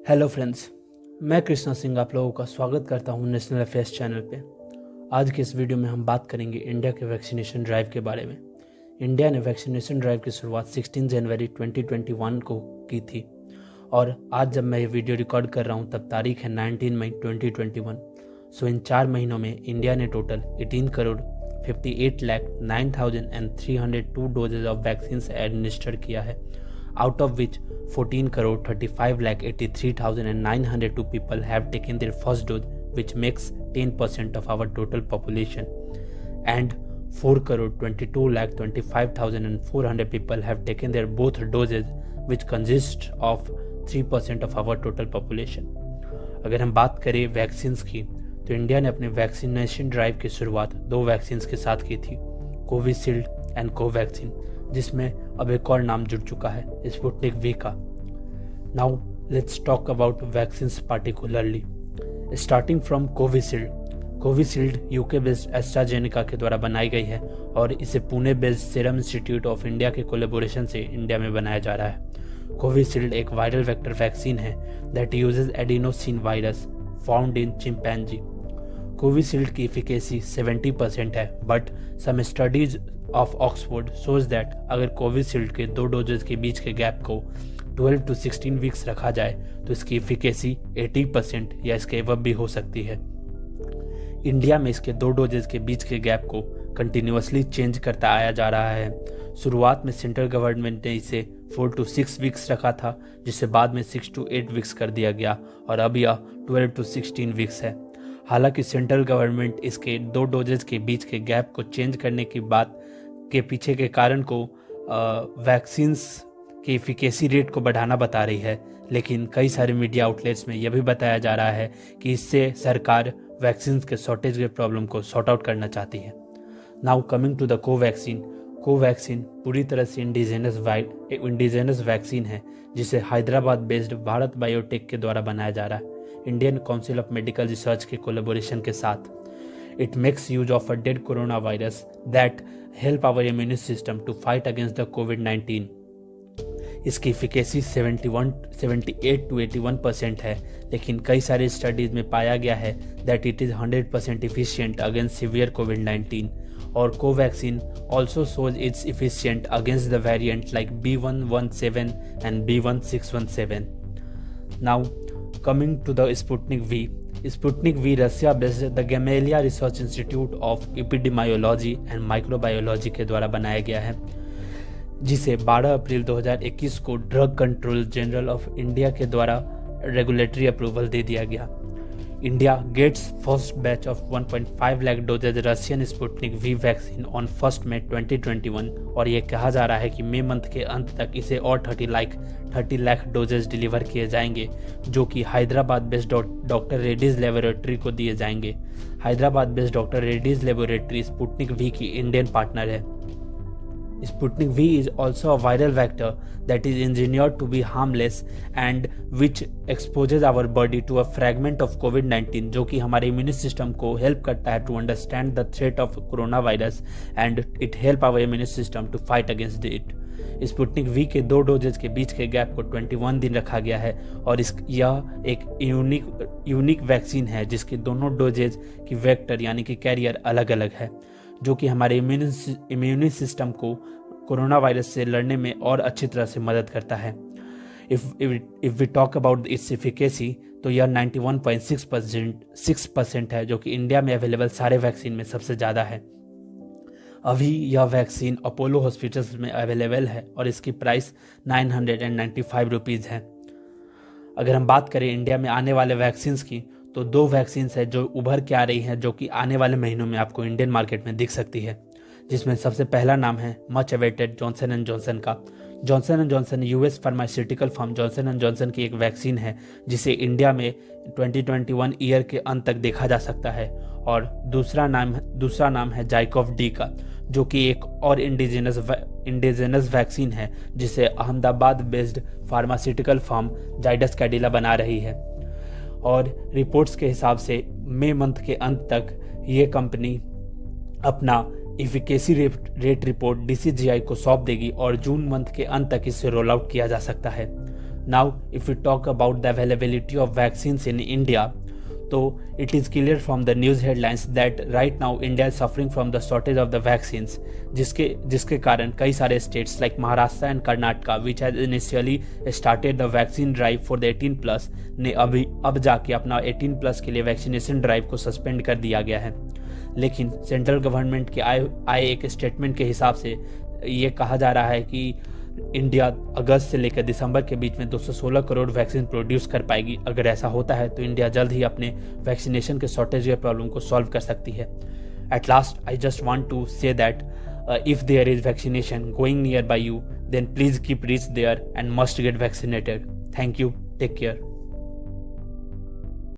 Hello friends, मैं कृष्णा सिंह आप लोगों का स्वागत करता हूं नेशनल अफेयर्स चैनल पे। आज के इस वीडियो में हम बात करेंगे इंडिया के वैक्सीनेशन ड्राइव के बारे में। इंडिया ने वैक्सीनेशन ड्राइव की शुरुआत 16 जनवरी 2021 को की थी और आज जब मैं ये वीडियो रिकॉर्ड कर रहा हूँ तब तारीख है 19 मई 2021। सो इन 4 महीनों में इंडिया ने total 18,58,09,302 doses of vaccine administer किया है, out of which 14,35,83,902 people have taken their first dose, which makes 10% of our total population, and 4,22,25,400 people have taken their both doses, which consists of 3% of our total population. अगर हम बात करें vaccines की तो India ने अपने vaccination drive की शुरुआत 2 वैक्सीन्स के साथ की थी, कोविशील्ड एंड कोवैक्सीन, जिसमें अब एक और नाम जुड़ चुका है, स्पुतनिक वी का। Now let's talk about vaccines particularly, starting from Covishield. Covishield UK based AstraZeneca के द्वारा बनाई गई है और इसे Pune based Serum Institute of India के कोलेबोरेशन से इंडिया में बनाया जा रहा है। कोविशील्ड एक वायरल वेक्टर वैक्सीन है that uses adenosine virus found in chimpanzee. Covishield की एफिकेसी 70% है, but some studies of Oxford shows that अगर कोविशील्ड के 2 डोजेज के बीच के गैप को 12 to 16 वीक्स रखा जाए तो इसकी एफिकेसी 80% या इसके एबव भी हो सकती है। इंडिया में इसके 2 डोजेज के बीच के गैप को कंटिन्यूअसली चेंज करता आया जा रहा है। शुरुआत में सेंट्रल गवर्नमेंट ने इसे 4 to 6 वीक्स रखा था, जिसे बाद में 6 to 8 वीक्स कर दिया गया और अब यह 12 to 16 वीक्स है। हालांकि सेंट्रल गवर्नमेंट इसके 2 डोजेज के बीच के गैप को चेंज करने की बात के पीछे के कारण को वैक्सीन्स की एफिकेसी रेट को बढ़ाना बता रही है, लेकिन कई सारे मीडिया आउटलेट्स में यह भी बताया जा रहा है कि इससे सरकार वैक्सीन्स के शॉर्टेज के प्रॉब्लम को सॉर्ट आउट करना चाहती है। Now coming to the Covaxin. Covaxin पूरी तरह से इंडिजिनस वैक्सीन है, जिसे हैदराबाद बेस्ड भारत बायोटेक के द्वारा बनाया जा रहा है, Indian council of medical research के कोलैबोरेशन के साथ। It makes use of a dead coronavirus that help our immune system to fight against the COVID-19. इसकी एफिकेसी 78 to 81% है, लेकिन कई सारे स्टडीज में पाया गया है that it is 100% efficient against severe COVID-19. और Covaxin also shows it's efficient against the variants like B117 and B1617. Now coming to the Sputnik V. Sputnik V Russia based the Gamaleya Research Institute of Epidemiology and Microbiology के द्वारा बनाया गया है, जिसे 12 अप्रैल 2021 को drug control general of India के द्वारा रेगुलेटरी अप्रूवल दे दिया गया। India gets first batch of 1.5 lakh doses Russian Sputnik V vaccine on 1 मई 2021 और ये कहा जा रहा है कि मई मंथ के अंत तक इसे और 30 लाख डोजेज डिलीवर किए जाएंगे, जो कि Hyderabad based doctor Reddy's laboratory को दिए जाएंगे। Hyderabad based doctor Reddy's laboratory Sputnik V की इंडियन पार्टनर है। Sputnik V is also a viral vector that is engineered to be harmless and which exposes our body to a fragment of COVID-19, जो कि हमारे immune system को help करता है to understand the threat of corona virus and it help our immune system to fight against it. Sputnik V के 2 doses के बीच के gap को 21 दिन रखा गया है और यह एक यूनिक वैक्सीन है जिसके दोनों डोजेज की वेक्टर यानी कि कैरियर अलग अलग है, जो कि हमारे इम्यून सिस्टम को कोरोना वायरस से लड़ने में और अच्छी तरह से मदद करता है। If we talk about its efficacy तो यह 91.6% है, जो कि इंडिया में अवेलेबल सारे वैक्सीन में सबसे ज़्यादा है। अभी यह वैक्सीन अपोलो हॉस्पिटल्स में अवेलेबल है और इसकी प्राइस 995 रुपीज़ है। अगर हम बात करें इंडिया में आने वाले वैक्सीन्स की तो 2 वैक्सीन्स है जो उभर के आ रही हैं, जो कि आने वाले महीनों में आपको इंडियन मार्केट में दिख सकती है, जिसमें सबसे पहला नाम है much awaited Johnson and Johnson का। Johnson and Johnson US pharmaceutical firm Johnson and Johnson की एक वैक्सीन है जिसे इंडिया में 2021 ईयर के अंत तक देखा जा सकता है। और दूसरा नाम है जाइकोव डी का, जो कि एक और इंडिजिनस वैक्सीन है जिसे Ahmedabad based pharmaceutical firm Zydus Cadila बना रही है। और रिपोर्ट्स के हिसाब से मई मंथ के अंत तक ये कंपनी अपना इफिकेसी रेट रिपोर्ट DCGI को सौंप देगी और जून मंथ के अंत तक इसे रोल आउट किया जा सकता है। Now, if we talk about the availability of vaccines in India, तो it is clear from the news headlines that right now India is suffering from the shortage of the vaccines, जिसके कारण कई सारे states like Maharashtra and Karnataka, which has initially started the vaccine drive for the 18+ ने अब जाके अपना 18+ के लिए वैक्सीनेशन ड्राइव को सस्पेंड कर दिया गया है। लेकिन सेंट्रल गवर्नमेंट के आए एक स्टेटमेंट के हिसाब से ये कहा जा रहा है कि इंडिया अगस्त से लेकर दिसंबर के बीच में 216 करोड़ वैक्सीन प्रोड्यूस कर पाएगी। अगर ऐसा होता है तो इंडिया जल्द ही अपने वैक्सीनेशन के शॉर्टेज के प्रॉब्लम को सॉल्व कर सकती है। At last I just want to say that if there is vaccination going near by you, then please keep reach there and must get vaccinated. Thank you, take care.